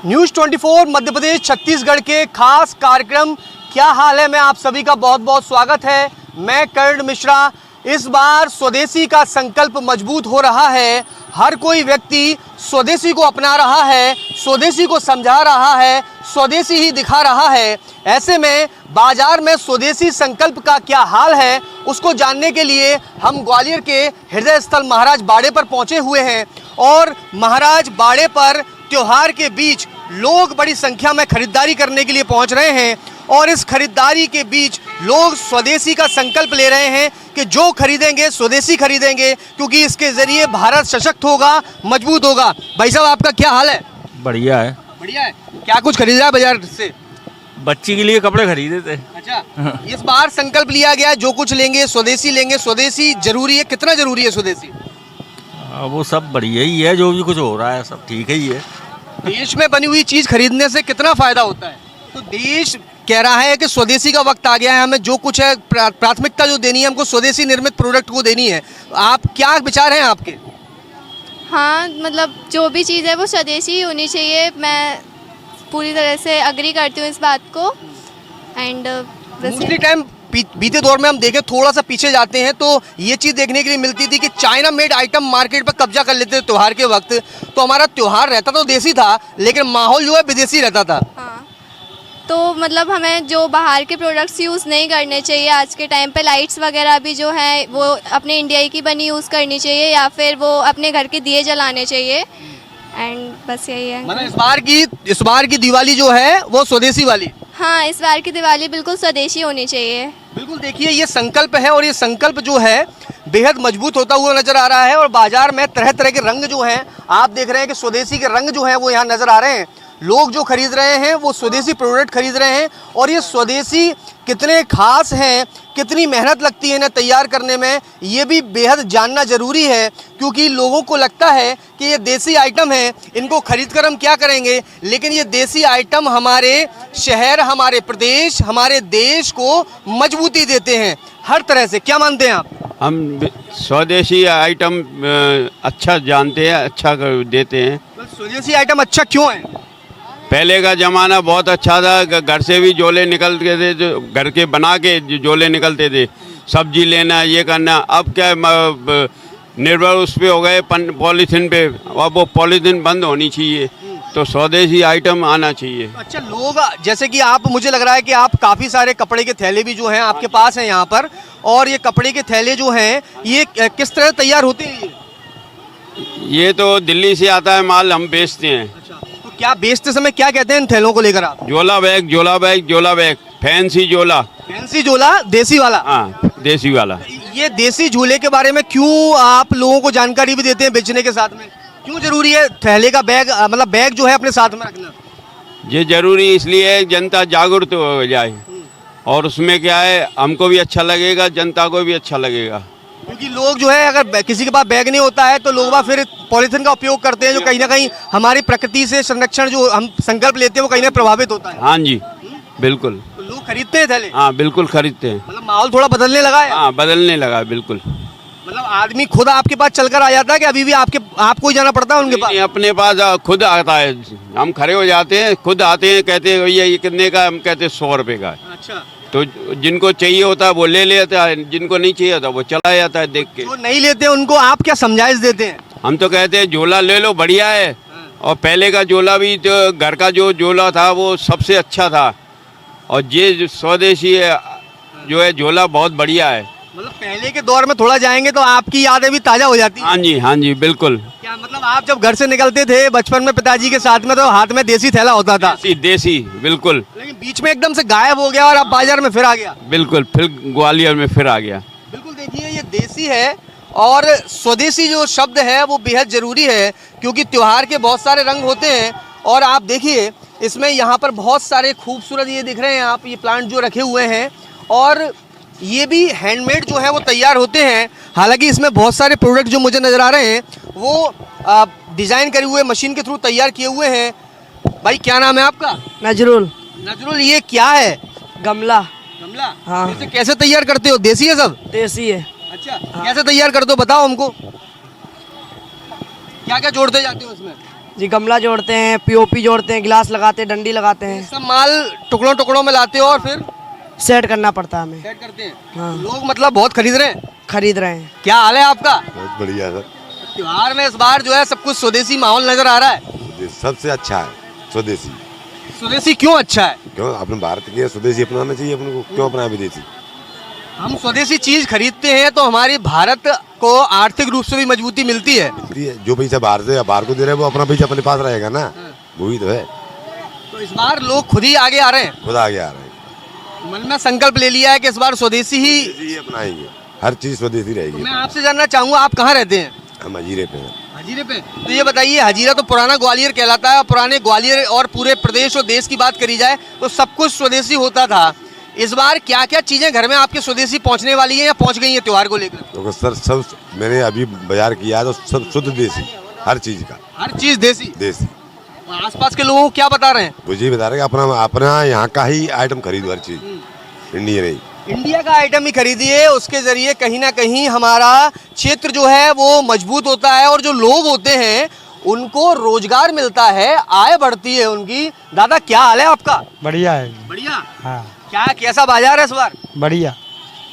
News 24 Madhya Pradesh Chhattisgarh के खास कार्यक्रम क्या हाल है में आप सभी का बहुत बहुत स्वागत है। मैं कर्ण मिश्रा। इस बार स्वदेशी का संकल्प मजबूत हो रहा है। हर कोई व्यक्ति स्वदेशी को अपना रहा है, स्वदेशी को समझा रहा है, स्वदेशी ही दिखा रहा है। ऐसे में बाजार में स्वदेशी संकल्प का क्या हाल है उसको जानने के लिए हम ग्वालियर के हृदय स्थल महाराज बाड़े पर पहुंचे हुए हैं और महाराज बाड़े पर त्योहार के बीच लोग बड़ी संख्या में खरीदारी करने के लिए पहुंच रहे हैं और इस खरीदारी के बीच लोग स्वदेशी का संकल्प ले रहे हैं कि जो खरीदेंगे स्वदेशी खरीदेंगे, क्योंकि इसके जरिए भारत सशक्त होगा, मजबूत होगा। भाई साहब, आपका क्या हाल है? बढ़िया है। बढ़िया है। क्या कुछ खरीद रहा है बाजार से? बच्ची के लिए कपड़े खरीदे थे। अच्छा, इस बार संकल्प लिया गया जो कुछ लेंगे स्वदेशी लेंगे। स्वदेशी जरूरी है, कितना जरूरी है स्वदेशी? वो सब बढ़िया ही है, जो भी कुछ हो रहा है सब ठीक ही है। देश में बनी हुई चीज खरीदने से कितना फायदा होता है? तो देश कह रहा है कि स्वदेशी का वक्त आ गया है, हमें जो कुछ है प्राथमिकता जो देनी है हमको स्वदेशी निर्मित प्रोडक्ट को देनी है। आप क्या विचार हैं आपके? हाँ, मतलब जो भी चीज़ है वो स्वदेशी ही होनी चाहिए। मैं पूरी तरह से अग्री करती हूँ इस बात को। एंड मोस्टली टाइम बीते दौर में हम देखें, थोड़ा सा पीछे जाते हैं तो ये चीज़ देखने के लिए मिलती थी कि चाइना मेड आइटम मार्केट पर कब्जा कर लेते थे त्योहार के वक्त। तो हमारा त्योहार रहता तो देसी था लेकिन माहौल जो है विदेशी रहता था। हाँ, तो मतलब हमें जो बाहर के प्रोडक्ट्स यूज़ नहीं करने चाहिए। आज के टाइम पे लाइट्स वगैरह भी जो है वो अपने इंडिया की बनी यूज़ करनी चाहिए या फिर वो अपने घर के दिए जलाने चाहिए। एंड बस यही है। मतलब इस बार की दिवाली जो है वो स्वदेशी वाली। हाँ, इस बार की दिवाली बिल्कुल स्वदेशी होनी चाहिए। बिल्कुल। देखिए, ये संकल्प है और ये संकल्प जो है बेहद मजबूत होता हुआ नजर आ रहा है और बाजार में तरह तरह के रंग जो हैं आप देख रहे हैं कि स्वदेशी के रंग जो हैं वो यहाँ नजर आ रहे हैं। लोग जो खरीद रहे हैं वो स्वदेशी प्रोडक्ट खरीद रहे हैं और ये स्वदेशी कितने खास हैं, कितनी मेहनत लगती है इन्हें तैयार करने में, ये भी बेहद जानना ज़रूरी है। क्योंकि लोगों को लगता है कि ये देसी आइटम है, इनको खरीद कर हम क्या करेंगे, लेकिन ये देसी आइटम हमारे शहर, हमारे प्रदेश, हमारे देश को मजबूती देते हैं हर तरह से। क्या मानते हैं आप? हम स्वदेशी आइटम अच्छा जानते हैं, अच्छा देते हैं। स्वदेशी आइटम अच्छा क्यों है? पहले का ज़माना बहुत अच्छा था, घर से भी जोले निकलते थे, जो घर के बना के जोले निकलते थे, सब्जी लेना ये करना। अब क्या निर्भर उस पे हो गए पॉलीथीन पे। अब वो पॉलीथीन बंद होनी चाहिए, तो स्वदेशी आइटम आना चाहिए। अच्छा, लोग जैसे कि आप, मुझे लग रहा है कि आप काफ़ी सारे कपड़े के थैले भी जो हैं आपके पास हैं यहाँ पर, और ये कपड़े के थैले जो हैं ये किस तरह तैयार होते हैं? ये तो दिल्ली से आता है माल, हम बेचते हैं। तो क्या बेचते समय क्या कहते हैं इन थैलों को लेकर आप? जोला बैग, जोला बैग, जोला बैग, फैंसी जोला। फैंसी जोला, देसी वाला? हाँ, देसी वाला। ये देसी झूले के बारे में क्यों आप लोगों को जानकारी भी देते हैं बेचने के साथ में? क्यों जरूरी है थैले का बैग, मतलब बैग जो है अपने साथ में रखना? ये जरूरी इसलिए है जनता जागरूक हो जाए और उसमें क्या है, हमको भी अच्छा लगेगा, जनता को भी अच्छा लगेगा। क्योंकि लोग जो है, अगर किसी के पास बैग नहीं होता है तो लोग फिर पॉलीथीन का उपयोग करते हैं, जो कहीं ना कहीं हमारी प्रकृति से संरक्षण जो हम संकल्प लेते हैं वो कहीं ना प्रभावित होता है। हाँ जी, बिल्कुल। तो लोग खरीदते हैं थैले? हाँ, बिल्कुल खरीदते हैं। मतलब माहौल थोड़ा बदलने लगा है? हाँ, बदलने लगा, बिल्कुल। मतलब आदमी खुद आपके पास चलकर आ जाता है कि अभी भी आपको ही जाना पड़ता है उनके पास? अपने पास खुद आता है, हम खड़े हो जाते हैं, खुद आते हैं, कहते हैं भैया ये कितने का, हम कहते हैं 100 रुपये का। अच्छा। तो जिनको चाहिए होता है वो ले लेता है, जिनको नहीं चाहिए होता वो चला जाता है देख के। जो नहीं लेते उनको आप क्या समझाइश देते हैं? हम तो कहते हैं झोला ले लो, बढ़िया है। और पहले का झोला भी, जो घर का जो झोला था वो सबसे अच्छा था, और ये स्वदेशी है जो है झोला बहुत बढ़िया है। मतलब पहले के दौर में थोड़ा जाएंगे तो आपकी यादें भी ताजा हो जाती हैं। हाँ जी, हाँ जी, बिल्कुल। क्या मतलब आप जब घर से निकलते थे बचपन में पिताजी के साथ में तो हाथ में देसी थैला होता था? देसी, बिल्कुल। लेकिन बीच में एकदम से गायब हो गया और अब बाजार में फिर आ गया? बिल्कुल, फिर ग्वालियर में फिर आ गया। बिल्कुल। देखिए, ये देसी है और स्वदेशी जो शब्द है वो बेहद जरूरी है, क्योंकि त्योहार के बहुत सारे रंग होते हैं। और आप देखिए इसमें यहाँ पर बहुत सारे खूबसूरत, ये दिख रहे हैं आप, ये प्लांट जो रखे हुए हैं, और ये भी हैंडमेड जो है वो तैयार होते हैं। हालांकि इसमें बहुत सारे प्रोडक्ट जो मुझे नज़र आ रहे हैं वो डिज़ाइन करे हुए मशीन के थ्रू तैयार किए हुए हैं। भाई, क्या नाम है आपका? नजरुल। नजरुल, ये क्या है? गमला। गमला? हाँ। इसे कैसे तैयार करते हो? देसी है सब? देसी है। अच्छा। हाँ। कैसे तैयार करते हो बताओ हमको, क्या क्या जोड़ते जाते हो इसमें? जी गमला जोड़ते हैं, पीओपी जोड़ते हैं, गिलास लगाते हैं, डंडी लगाते हैं, सब माल टुकड़ों टुकड़ों में लाते हो और फिर सेट करना पड़ता है हमें। सेट करते हैं। हाँ। लोग मतलब बहुत खरीद रहे हैं। खरीद रहे हैं। क्या हाल है आपका? बहुत बढ़िया सर। त्योहार में इस बार जो है सब कुछ स्वदेशी माहौल नजर आ रहा है। ये सबसे अच्छा है स्वदेशी। स्वदेशी क्यों अच्छा है? क्यों अपने भारत के स्वदेशी अपनाना चाहिए अपने को, क्यों अपना विदेशी? हम स्वदेशी चीज खरीदते हैं तो हमारी भारत को आर्थिक रूप से भी मजबूती मिलती है। इसलिए जो पैसा बाहर से बाहर को दे रहे हैं वो अपना पैसा अपने पास रहेगा ना, वही तो है। तो इस बार लोग खुद ही आगे आ रहे हैं। खुद आगे आ रहे हैं, मन में संकल्प ले लिया है कि इस बार स्वदेशी ही। स्वदेशी अपनाएंगे, हर चीज स्वदेशी रहेगी। मैं आपसे जानना चाहूंगा आप कहाँ रहते हैं? हम हजीरे पे हैं। हजीरे पे। तो ये बताइए, हजीरा तो पुराना ग्वालियर कहलाता है और पुराने ग्वालियर और पूरे प्रदेश और देश की बात करी जाए तो सब कुछ स्वदेशी होता था। इस बार क्या क्या चीजें घर में आपके स्वदेशी पहुंचने वाली हैं या पहुंच गई हैं त्योहार को लेकर? तो सर सब मैंने अभी बाजार किया है तो सब शुद्ध देसी, हर चीज का हर चीज देसी। देसी। और आसपास के लोगों को क्या बता रहे हैं? मुझे बता रहे अपना अपना यहाँ का ही आइटम खरीदो, हर चीज इंडिया नहीं। इंडिया का आइटम ही खरीदिए, उसके जरिए कहीं ना कहीं हमारा क्षेत्र जो है वो मजबूत होता है और जो लोग होते हैं उनको रोजगार मिलता है, आय बढ़ती है उनकी। दादा क्या हाल है आपका? बढ़िया है। बढ़िया। हाँ क्या कैसा बाजार है इस बार? बढ़िया।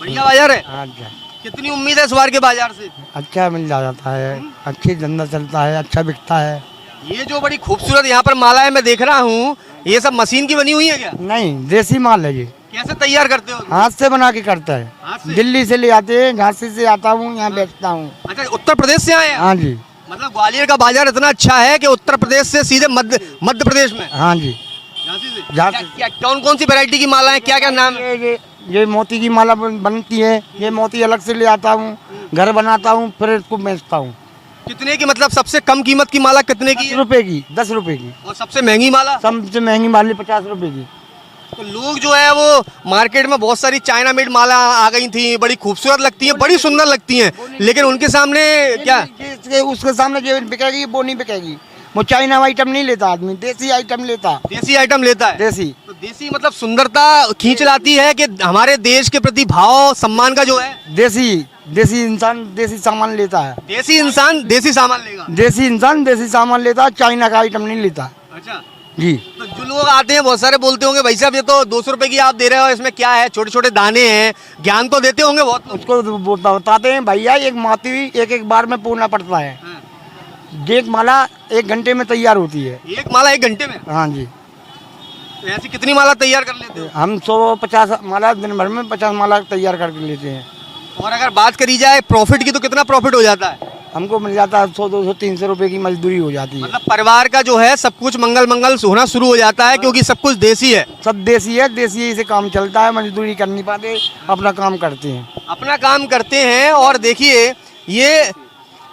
बढ़िया बाजार है। अच्छा कितनी उम्मीद है इस बार के बाजार से? अच्छा मिल जाता है, अच्छी धंधा चलता है, अच्छा बिकता है। ये जो बड़ी खूबसूरत यहाँ पर मालाएं मैं देख रहा हूँ, ये सब मशीन की बनी हुई है क्या? नहीं देसी माल है ये, कैसे तैयार करते हो? हाथ से बना के करता है। हाथ से? दिल्ली से ले आते हैं, झांसी से आता हूँ, यहाँ बेचता हूँ। अच्छा, उत्तर प्रदेश से आए हैं? हाँ जी। मतलब ग्वालियर का बाजार इतना अच्छा है कि उत्तर प्रदेश से सीधे मध्य प्रदेश में। हाँ जी। झांसी से? झांसी। क्या कौन कौन सी वैरायटी की माला है, क्या क्या नाम है? ये मोती की माला बनती है, ये मोती अलग से ले आता हूँ, घर बनाता हूँ, फिर इसको बेचता हूँ। कितने की, मतलब सबसे कम कीमत की माला कितने की 10 है? रुपए की, 10 रुपए की। और सबसे महंगी माला? सबसे महंगी माली 50 रुपए की। तो लोग जो है वो मार्केट में बहुत सारी चाइना मेड माला आ गई थी, बड़ी खूबसूरत लगती हैं, बड़ी सुंदर लगती हैं, लेकिन उनके सामने क्या? उसके सामने जो बिकेगी वो नहीं बिकेगी। वो चाइना आइटम नहीं लेता आदमी, देसी आइटम लेता। देसी आइटम लेता है। देसी। तो देसी मतलब सुंदरता खींच लाती है कि हमारे देश के प्रति भाव सम्मान का जो है। देसी इंसान देसी सामान लेता है। देसी इंसान देसी सामान लेगा। देसी इंसान देसी सामान लेता है, चाइना का आइटम नहीं लेता। अच्छा। जी। तो जो लोग आते हैं बहुत सारे बोलते होंगे भाई साहब ये तो 200 रुपए की आप दे रहे हो, इसमें क्या है, छोटे छोटे दाने हैं, ज्ञान तो देते होंगे बहुत लोग। उसको बताते हैं भैया एक मोती एक बार में पूरना पड़ता है। हाँ। एक माला 1 घंटे में तैयार होती है। एक माला 1 घंटे में? हाँ जी। तो ऐसी कितनी माला तैयार कर लेते हो? हम 150 माला दिन भर में 50 माला तैयार करके लेते हैं। और अगर बात करी जाए प्रॉफिट की तो कितना प्रॉफिट हो जाता है? हमको मिल जाता है 100, 200, 300 रुपए की मजदूरी हो जाती है। मतलब परिवार का जो है सब कुछ मंगल होना शुरू हो जाता है क्योंकि सब कुछ देसी है। सब देसी है, देसी से काम चलता है, मजदूरी कर नहीं पाते, अपना काम करते हैं। अपना काम करते हैं। और देखिए ये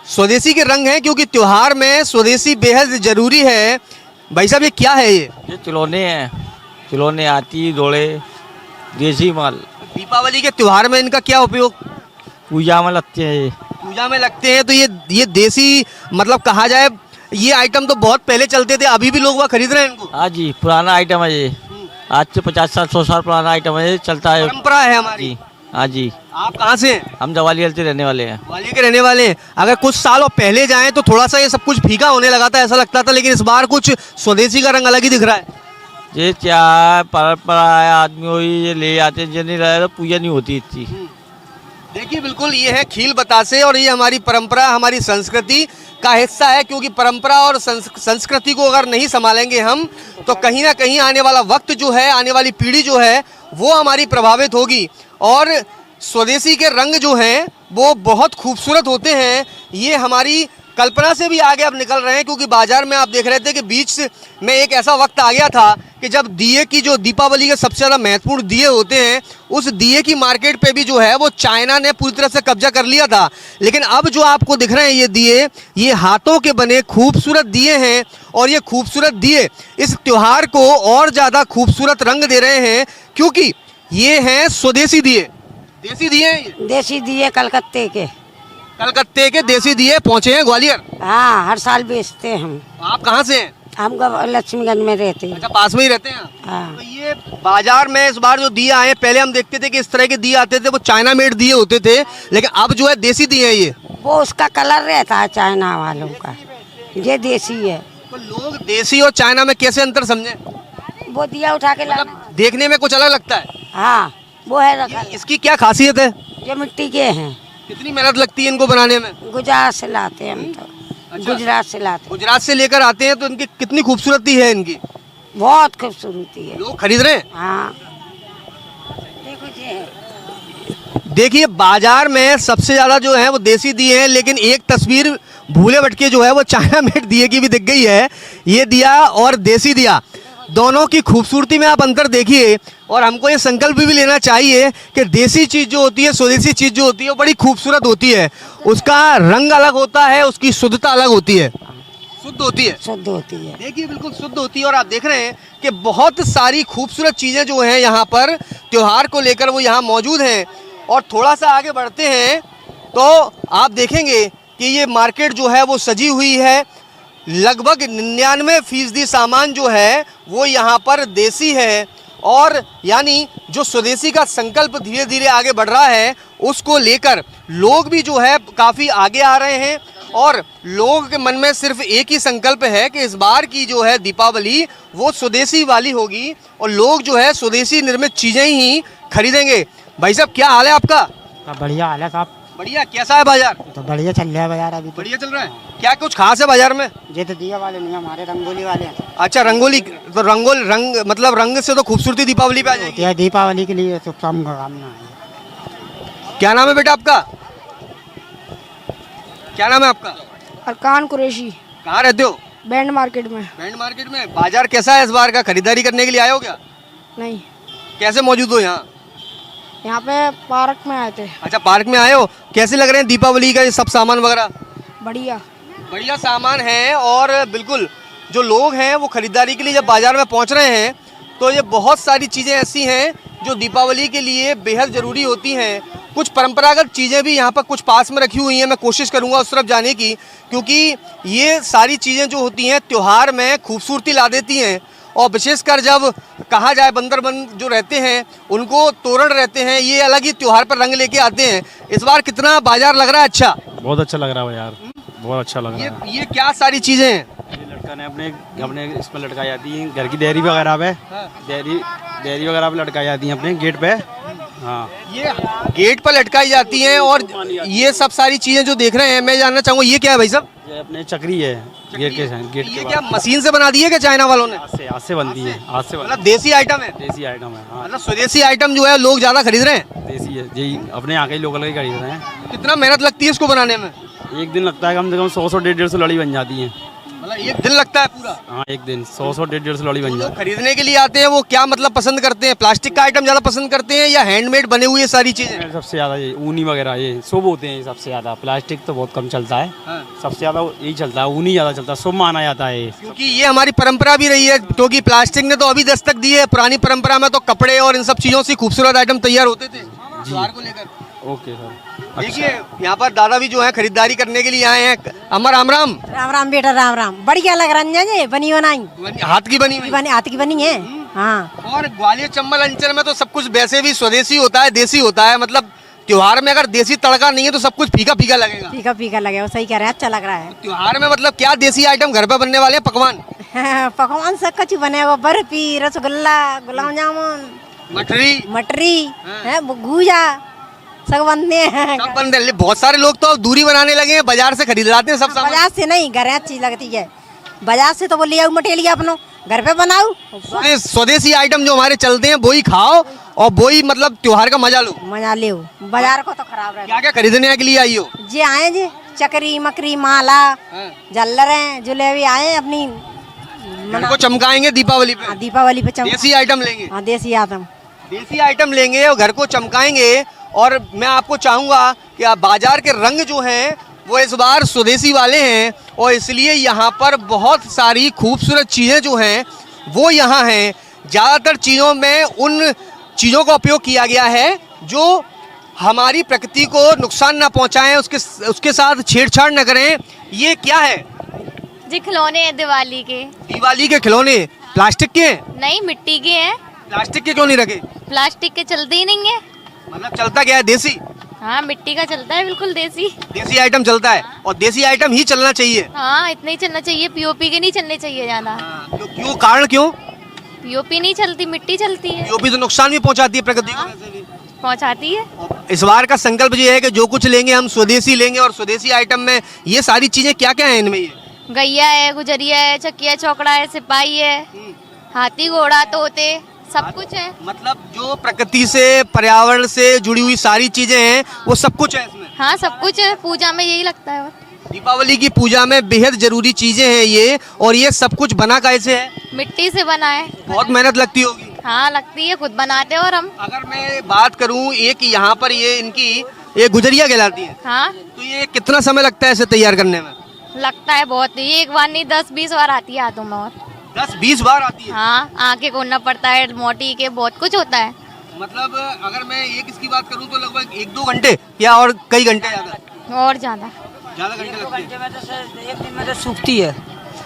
स्वदेशी के रंग हैं क्योंकि त्योहार में स्वदेशी बेहद जरूरी है। भाई साहब ये क्या है? ये खिलौने हैं, खिलौने, आती दौड़े, देसी माल। दीपावली के त्योहार में इनका क्या उपयोग? पूजा में लगते हैं ये। पूजा में लगते हैं। तो ये देसी मतलब कहा जाए ये आइटम तो बहुत पहले चलते थे, अभी भी लोग वह खरीद रहे हैं इनको। हाँ जी, पुराना आइटम है ये, आज से 50 साल 100 साल पुराना आइटम है, ये चलता है। परंपरा है हमारी। जी हाँ जी। आप कहाँ से हैं? हम जवालियर से रहने वाले हैं। ग्वालियर के रहने वाले हैं। अगर कुछ साल और पहले जाएं तो थोड़ा सा ये सब कुछ फीका होने लगा था, ऐसा लगता था, लेकिन इस बार कुछ स्वदेशी का रंग अलग ही दिख रहा है। ये क्या परंपरा है, आदमी वही ये ले आते हैं, जो नहीं रहे तो पूजा नहीं होती इतनी। देखिए बिल्कुल ये है खील बतासे और ये हमारी परंपरा, हमारी संस्कृति का हिस्सा है क्योंकि परंपरा और संस्कृति को अगर नहीं संभालेंगे हम तो कहीं ना कहीं आने वाला वक्त जो है, आने वाली पीढ़ी जो है वो हमारी प्रभावित होगी। और स्वदेशी के रंग जो हैं वो बहुत खूबसूरत होते हैं, ये हमारी कल्पना से भी आगे अब निकल रहे हैं क्योंकि बाजार में आप देख रहे थे कि बीच में एक ऐसा वक्त आ गया था कि जब दिए की जो दीपावली के सबसे ज़्यादा महत्वपूर्ण दिए होते हैं उस दिए की मार्केट पे भी जो है वो चाइना ने पूरी तरह से कब्जा कर लिया था। लेकिन अब जो आपको दिख रहे हैं ये दिए, ये हाथों के बने खूबसूरत दिए हैं और ये खूबसूरत दिए इस त्योहार को और ज़्यादा खूबसूरत रंग दे रहे हैं क्योंकि ये हैं स्वदेशी दिए। देसी दिए हैं ये? देसी दिए कलकत्ते के। कलकत्ते के देसी दिए पहुंचे हैं ग्वालियर। हाँ हर साल बेचते हैं हम। आप कहाँ से हैं? हम लक्ष्मीगंज में रहते हैं। अच्छा, पास में ही रहते हैं। हाँ। तो ये बाजार में इस बार जो दिए आए, पहले हम देखते थे कि इस तरह के दिए आते थे वो चाइना मेड दिए होते थे, लेकिन अब जो है देसी दिए हैं ये। वो उसका कलर रहता है चाइना वालों का, ये देसी है। तो लोग देसी और चाइना में कैसे अंतर समझे? वो दिया उठा के लाना। देखने में कुछ अलग लगता है। हाँ वो है रखा। इसकी क्या खासियत है? ये मिट्टी के हैं, कितनी मेहनत लगती है इनको बनाने में? गुजरात से लाते हैं हम तो। गुजरात से लाते हैं। गुजरात से लेकर आते हैं तो इनकी कितनी खूबसूरती है इनकी, बहुत खूबसूरती है। लोग खरीद रहे हैं। हाँ देखो जी, देखिए बाजार में सबसे ज्यादा जो है वो देसी दिए हैं, लेकिन एक तस्वीर भूले भटके जो है वो चाइना मेड दिए की भी दिख गई है। ये दिया और देसी दिया दोनों की खूबसूरती में आप अंतर देखिए, और हमको ये संकल्प भी लेना चाहिए कि देसी चीज़ जो होती है, स्वदेशी चीज़ जो होती है वो बड़ी खूबसूरत होती है। उसका रंग अलग होता है, उसकी शुद्धता अलग होती है, शुद्ध होती है। शुद्ध होती है। देखिए बिल्कुल शुद्ध होती है। और आप देख रहे हैं कि बहुत सारी खूबसूरत चीज़ें जो हैं यहाँ पर त्योहार को लेकर वो यहाँ मौजूद हैं। और थोड़ा सा आगे बढ़ते हैं तो आप देखेंगे कि ये मार्केट जो है वो सजी हुई है। लगभग 99% सामान जो है वो यहाँ पर देसी है, और यानी जो स्वदेशी का संकल्प धीरे धीरे आगे बढ़ रहा है उसको लेकर लोग भी जो है काफ़ी आगे आ रहे हैं। और लोगों के मन में सिर्फ एक ही संकल्प है कि इस बार की जो है दीपावली वो स्वदेशी वाली होगी, और लोग जो है स्वदेशी निर्मित चीज़ें ही खरीदेंगे। भाई साहब क्या हाल है आपका? बढ़िया हाल है साहब। बढ़िया। कैसा है बाजार? तो बढ़िया चल रहा है बाजार अभी तो। बढ़िया चल रहा है। क्या कुछ खास है बाजार में? ये तो दिया वाले नहीं, हमारे रंगोली वाले हैं। अच्छा रंगोली, तो रंग मतलब रंग से तो खूबसूरती दीपावली पे आ जाएगी। यह दीपावली के लिए शुभकामना है। क्या नाम है बेटा आपका? क्या नाम है आपका? अरकान कुरैशी। कहाँ रहते हो? बैंड मार्केट में। बैंड मार्केट में। बाजार कैसा है इस बार का? खरीदारी करने के लिए आए हो क्या? नहीं, कैसे मौजूद हो यहाँ? यहाँ पे पार्क में आए थे। अच्छा पार्क में आए हो। कैसे लग रहे हैं दीपावली का ये सब सामान वगैरह? बढ़िया। बढ़िया सामान है। और बिल्कुल जो लोग हैं वो खरीदारी के लिए जब बाजार में पहुंच रहे हैं तो ये बहुत सारी चीज़ें ऐसी हैं जो दीपावली के लिए बेहद ज़रूरी होती हैं। कुछ परंपरागत चीज़ें भी यहाँ पर कुछ पास में रखी हुई हैं। मैं कोशिश करूँगा उस तरफ जाने की, क्योंकि ये सारी चीज़ें जो होती हैं त्यौहार में खूबसूरती ला देती हैं। और विशेषकर जब कहा जाए बंदरबंद जो रहते हैं उनको तोरण रहते हैं, ये अलग ही त्यौहार पर रंग लेके आते हैं। इस बार कितना बाजार लग रहा है? अच्छा, बहुत अच्छा लग रहा है यार, बहुत अच्छा लग रहा है। ये क्या सारी चीज़ें हैं? ये लटका ने अपने अपने इसमें लटकाई जाती हैं, घर की डेयरी वगैरह पे। डेयरी वगैरह पे लटकाई जाती हैं अपने गेट पे। हाँ, ये गेट पर लटकाई जाती हैं। और ये सब सारी चीज़ें जो देख रहे हैं, मैं जानना चाहूँगा ये क्या है भाई साहब? ये अपने चक्री है गेट के ये क्या मशीन से बना दी है क्या चाइना वालों ने? हाथ से बनती है, हाथ से मतलब देसी आइटम है? देसी आइटम है। हाँ, मतलब स्वदेशी आइटम जो है लोग ज़्यादा खरीद रहे हैं। देसी है, यही अपने यहाँ के ही लोकल के खरीद रहे हैं। कितना मेहनत लगती है इसको बनाने में? एक दिन लगता है कम से कम 100 150 लड़ी बन जाती है। मतलब एक दिन लगता है पूरा? हाँ, एक दिन 100 150 लड़ी बन लोग जाती खरीदने के लिए आते हैं वो क्या मतलब पसंद करते हैं? प्लास्टिक का आइटम ज़्यादा पसंद करते हैं या हैंडमेड बने हुए सारी चीज़ें? है। सबसे ज़्यादा ये ऊनी वगैरह ये शुभ होते हैं सबसे ज़्यादा। प्लास्टिक तो बहुत कम चलता है। हाँ। सबसे ज़्यादा यही चलता है, ऊनी ज़्यादा चलता है, शुभ माना जाता है ये। क्योंकि ये हमारी परंपरा भी रही है, क्योंकि प्लास्टिक ने तो अभी दस्तक दी है। पुरानी परंपरा में तो कपड़े और इन सब चीज़ों से खूबसूरत आइटम तैयार होते थे त्योहार को लेकर। Okay sir. देखिए यहाँ पर दादा भी जो है खरीदारी करने के लिए आए हैं। अमर राम राम। राम राम बेटा, राम राम। बढ़िया लग रहा है, बनी बनाई हाथ की बनी हुई। हाथ की बनी है। हाँ, और ग्वालियर चंबल अंचल में तो सब कुछ वैसे भी स्वदेशी होता है, देसी होता है। मतलब त्योहार में अगर देसी तड़का नहीं है तो सब कुछ फीका फीका लगेगा। फीका फीका लगे, सही कह रहे हैं, अच्छा लग रहा है। त्योहार में मतलब क्या देसी आइटम घर पे बनने वाले हैं? पकवान पकवान सब कुछ बनेगा, बर्फी, रसगुल्ला, गुलाब जामुन, मटरी है, गुजा, सब बनते हैं। सब बन रहे। बहुत सारे लोग तो अब दूरी बनाने लगे हैं, बाजार से खरीद लाते हैं सब सामान। बाजार से नहीं, घर अच्छी लगती है। बाजार से तो वो ले आओ मटेरियल अपनो, घर पे बनाओ। स्वदेशी आइटम जो हमारे चलते हैं वही खाओ और वही मतलब त्योहार का मजा लो। मजा ले। बाजार को तो खराब रहे। क्या क्या खरीदने के लिए आई हो? जी आए जी, चकरी मकरी माला, जल्लर है, जलेबी आए अपनी को चमकाएंगे दीपावली पे। दीपावली पे देसी आइटम लेंगे। हाँ, देसी आइटम, देसी आइटम लेंगे और घर को चमकाएंगे। और मैं आपको चाहूँगा कि आप बाजार के रंग जो हैं वो इस बार स्वदेशी वाले हैं, और इसलिए यहाँ पर बहुत सारी खूबसूरत चीज़ें जो हैं वो यहाँ हैं। ज़्यादातर चीज़ों में उन चीज़ों का उपयोग किया गया है जो हमारी प्रकृति को नुकसान ना पहुँचाएं, उसके साथ छेड़छाड़ न करें। ये क्या है? जी खिलौने हैं दिवाली के। दिवाली के खिलौने प्लास्टिक के हैं? नहीं, मिट्टी के हैं। प्लास्टिक के क्यों नहीं रखे? प्लास्टिक के चलते ही नहीं है। मतलब चलता क्या है? देसी? हाँ, मिट्टी का चलता है, बिल्कुल देसी। देसी आइटम चलता है और देसी आइटम ही चलना चाहिए। हाँ, इतना ही चलना चाहिए, पीओपी के नहीं चलने चाहिए ज्यादा। तो क्यों, कारण क्यों? पीओपी नहीं चलती, मिट्टी चलती है। पीओपी तो नुकसान भी पहुंचाती है प्रकृति को वैसे भी। पहुंचाती है। इस बार का संकल्प ये है कि जो कुछ लेंगे हम स्वदेशी लेंगे, और स्वदेशी आइटम में ये सारी चीजें क्या क्या है इनमें? ये गैया है, गुजरिया है, चकिया चौकड़ा है, सिपाही है, हाथी घोड़ा तोते, सब कुछ है। मतलब जो प्रकृति से, पर्यावरण से जुड़ी हुई सारी चीजें हैं वो सब कुछ है इसमें। हाँ, सब कुछ है, पूजा में यही लगता है। दीपावली की पूजा में बेहद जरूरी चीजें हैं ये। और ये सब कुछ बना कैसे है? मिट्टी से बना है। बहुत मेहनत लगती होगी। हाँ, लगती है, खुद बनाते हैं। और हम, अगर मैं बात करूं, एक यहाँ पर ये इनकी ये गुजरिया कहलाती है, हाँ, तो ये कितना समय लगता है इसे तैयार करने में? लगता है बहुत ही, एक बार नहीं 10-20 बार आती है हाथों में। और 10-20 बार आती है? हाँ, आंखें खोलना पड़ता है, मोटी के बहुत कुछ होता है। मतलब अगर मैं एक इसकी बात करूं तो लगभग 1-2 घंटे या और कई घंटे ज्यादा? और ज्यादा घंटे लगते हैं। एक दिन में तो सूखती है।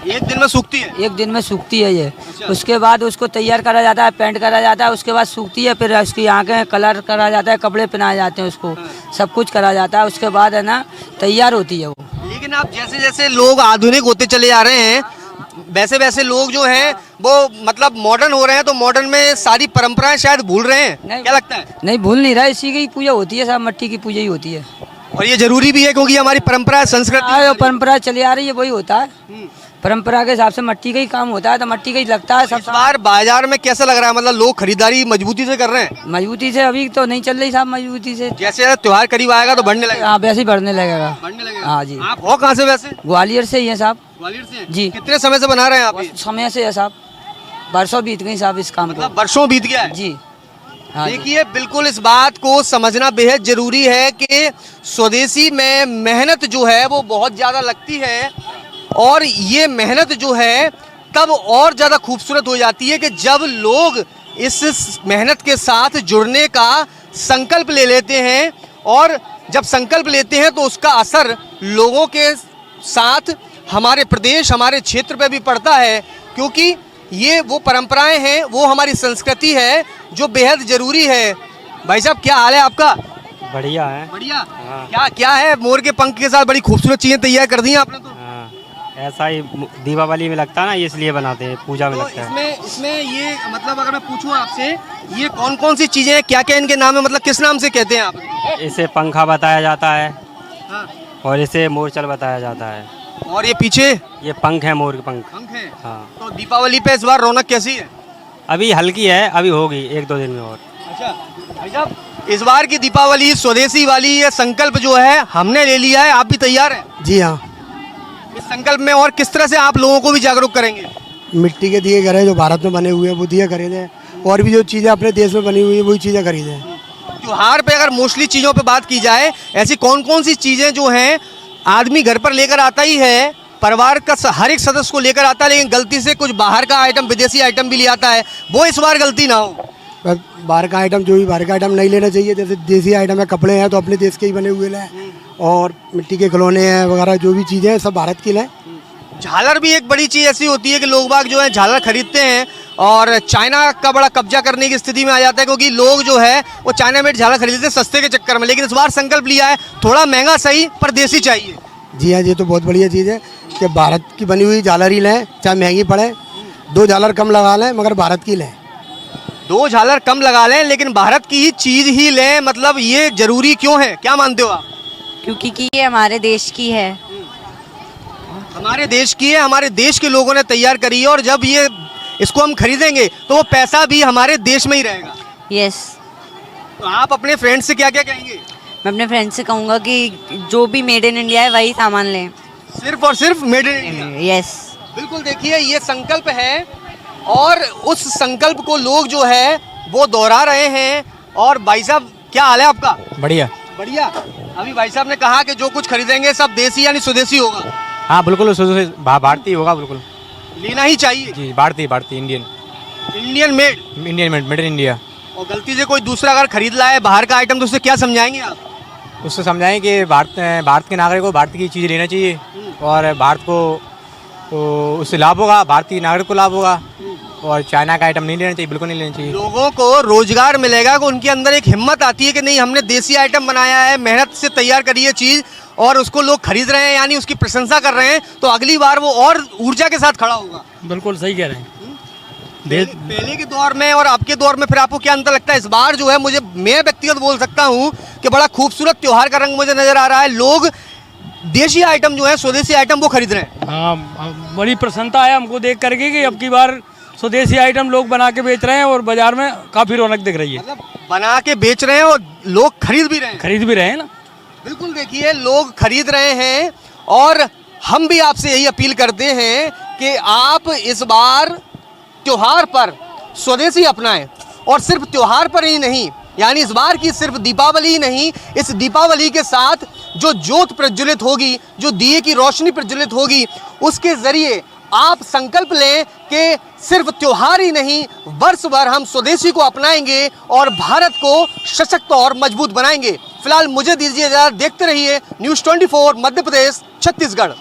एक दिन में सूखती है? एक दिन में सूखती है ये। उसके बाद उसको तैयार करा जाता है, पेंट करा जाता है, उसके बाद सूखती है, फिर उसकी आंखें कलर करा जाता है, कपड़े पहनाए जाते हैं उसको, सब कुछ करा जाता है। उसके बाद है ना तैयार होती है वो। लेकिन आप जैसे जैसे लोग आधुनिक होते चले जा रहे हैं, वैसे वैसे लोग जो हैं वो मतलब मॉडर्न हो रहे हैं, तो मॉडर्न में सारी परंपराएं शायद भूल रहे हैं। क्या लगता है? नहीं, भूल नहीं रहा, इसी की पूजा होती है, सब मिट्टी की पूजा ही होती है। और ये जरूरी भी है क्योंकि हमारी परंपरा, संस्कृति, जो परंपरा चली आ रही है वही होता है। परंपरा के हिसाब से मिट्टी का ही काम होता है, तो मिट्टी का ही लगता है। इस बार बाजार में कैसा लग रहा है? मतलब लोग खरीदारी मजबूती से कर रहे हैं? मजबूती से अभी तो नहीं चल रही साहब, मजबूती से। जैसे त्योहार करीब आएगा तो बढ़ने लगेगा। हाँ, वैसे ही बढ़ने लगेगा। बढ़ने लगेगा। हाँ जी। आप हो कहाँ से वैसे? ग्वालियर से ही है साहब। ग्वालियर से? जी। कितने समय से बना रहे हैं आप ये? समय से है साहब, बरसों बीत गई साहब इस काम को। मतलब वर्षों बीत गया है? जी। हाँ जी। देखिए, बिल्कुल इस बात को समझना बेहद जरूरी है कि स्वदेशी में मेहनत जो है वो बहुत ज़्यादा लगती है, और ये मेहनत जो है तब और ज़्यादा खूबसूरत हो जाती है कि जब लोग इस मेहनत के साथ जुड़ने का संकल्प ले लेते हैं। और जब संकल्प लेते हैं तो उसका असर लोगों के साथ हमारे प्रदेश, हमारे क्षेत्र पे भी पड़ता है, क्योंकि ये वो परंपराएं हैं, वो हमारी संस्कृति है जो बेहद जरूरी है। भाई साहब, क्या हाल है आपका? बढ़िया है। बढ़िया। क्या क्या है? मोर के पंख के साथ बड़ी खूबसूरत चीजें तैयार कर दी हैं आपने तो। हाँ, ऐसा ही दीपावली में लगता है ना, इसलिए बनाते हैं, पूजा में तो लगता है। इसमें ये मतलब अगर मैं पूछूं आपसे, ये कौन कौन सी चीजें हैं, क्या क्या इनके नाम है, मतलब किस नाम से कहते हैं आप? इसे पंखा बताया जाता है। हाँ। और इसे मोरचल बताया जाता है। और ये पीछे? ये पंख है, मोर के पंख। पंख है। हाँ। तो दीपावली पे इस बार रौनक कैसी है? अभी हल्की है, अभी होगी 1-2 दिन में और। अच्छा भाई साहब, इस बार की दीपावली स्वदेशी वाली ये संकल्प जो है हमने ले लिया है, आप भी तैयार हैं? जी हाँ। इस संकल्प में और किस तरह से आप लोगों को भी जागरूक करेंगे? मिट्टी के दिए खरीदें, जो भारत में बने हुए हैं वो दिए खरीदें, और भी जो चीज़ें अपने देश में बनी हुई है वही चीज़ें खरीदें। त्योहार पे अगर मोस्टली चीज़ों पे बात की जाए, ऐसी कौन कौन सी चीज़ें जो हैं आदमी घर पर लेकर आता ही है, परिवार का हर एक सदस्य को लेकर आता है, लेकिन गलती से कुछ बाहर का आइटम, विदेशी आइटम भी ले आता है, वो इस बार गलती ना हो? बाहर का आइटम, जो भी बाहर का आइटम नहीं लेना चाहिए। जैसे देसी आइटम है, कपड़े हैं तो अपने देश के ही बने हुए लें, और मिट्टी के खिलौने हैं वगैरह, जो भी चीज़ें हैं सब भारत की लें। झालर भी एक बड़ी चीज़ ऐसी होती है कि लोग बाग जो है झालर खरीदते हैं और चाइना का बड़ा कब्जा करने की स्थिति में आ जाता है, क्योंकि लोग जो है वो चाइना मेड झालर खरीदते हैं सस्ते के चक्कर में। लेकिन इस बार संकल्प लिया है थोड़ा महंगा सही पर देसी चाहिए। जी हाँ, ये तो बहुत बढ़िया चीज़ है कि भारत की बनी हुई झालर ही लें, चाहे महंगी पड़े। 2 झालर कम लगा लें मगर भारत की लें। 2 झालर कम लगा लें लेकिन भारत की ही चीज़ ही लें, मतलब ये जरूरी क्यों है? क्या मानते हो आप? क्योंकि ये हमारे देश की है। हमारे देश की है, हमारे देश के लोगों ने तैयार करी है, और जब ये इसको हम खरीदेंगे तो वो पैसा भी हमारे देश में ही रहेगा। यस। तो आप अपने फ्रेंड्स से क्या क्या कहेंगे? मैं अपने फ्रेंड से कहूँगा कि जो भी मेड इन इंडिया है वही सामान लें। सिर्फ और सिर्फ मेड इन इंडिया। यस। बिल्कुल, देखिए ये संकल्प है, और उस संकल्प को लोग जो है वो दोहरा रहे हैं। और भाई साहब, क्या हाल है आपका? बढ़िया। बढ़िया। अभी भाई साहब ने कहा कि जो कुछ खरीदेंगे सब देसी यानी स्वदेशी होगा। हाँ बिल्कुल, भारतीय होगा, बिल्कुल लेना ही चाहिए। जी, भारतीय Indian made. Made in India. और गलती से कोई दूसरा अगर खरीद लाए बाहर का आइटम तो उससे क्या समझाएंगे आप? उससे समझाएं कि भारत के नागरिक को भारत की चीज़ लेना चाहिए, और भारत को उससे लाभ होगा, भारतीय नागरिक को लाभ होगा, और चाइना का आइटम नहीं लेना चाहिए, बिल्कुल नहीं लेना चाहिए। लोगों को रोजगार मिलेगा कि उनके अंदर एक हिम्मत आती है कि नहीं हमने देसी आइटम बनाया है, मेहनत से तैयार करी है चीज और उसको लोग खरीद रहे हैं, यानी उसकी प्रशंसा कर रहे हैं, तो अगली बार वो और ऊर्जा के साथ खड़ा होगा। बिल्कुल सही कह रहे हैं। पहले के दौर में और अब के दौर में फिर आपको क्या अंतर लगता है? इस बार जो है मैं व्यक्तिगत बोल सकता हूँ कि बड़ा खूबसूरत त्योहार का रंग मुझे नजर आ रहा है। लोग देशी आइटम जो है, स्वदेशी आइटम वो खरीद रहे हैं। हाँ, बड़ी प्रसन्नता है हमको देख करके कि अब की बार स्वदेशी आइटम लोग बना के बेच रहे हैं और बाजार में काफ़ी रौनक दिख रही है। मतलब बना के बेच रहे हैं और लोग खरीद भी रहे हैं। खरीद भी रहे हैं ना। बिल्कुल, देखिए लोग खरीद रहे हैं और हम भी आपसे यही अपील करते हैं कि आप इस बार त्योहार पर स्वदेशी अपनाएं। और सिर्फ त्योहार पर ही नहीं, यानी इस बार की सिर्फ दीपावली ही नहीं, इस दीपावली के साथ जो ज्योत प्रज्वलित होगी, जो दिए की रोशनी प्रज्वलित होगी, उसके जरिए आप संकल्प लें कि सिर्फ त्योहार ही नहीं, वर्ष भर हम स्वदेशी को अपनाएंगे और भारत को सशक्त और मजबूत बनाएंगे। फिलहाल मुझे दीजिए इजाजत, देखते रहिए न्यूज़ 24 मध्य प्रदेश छत्तीसगढ़।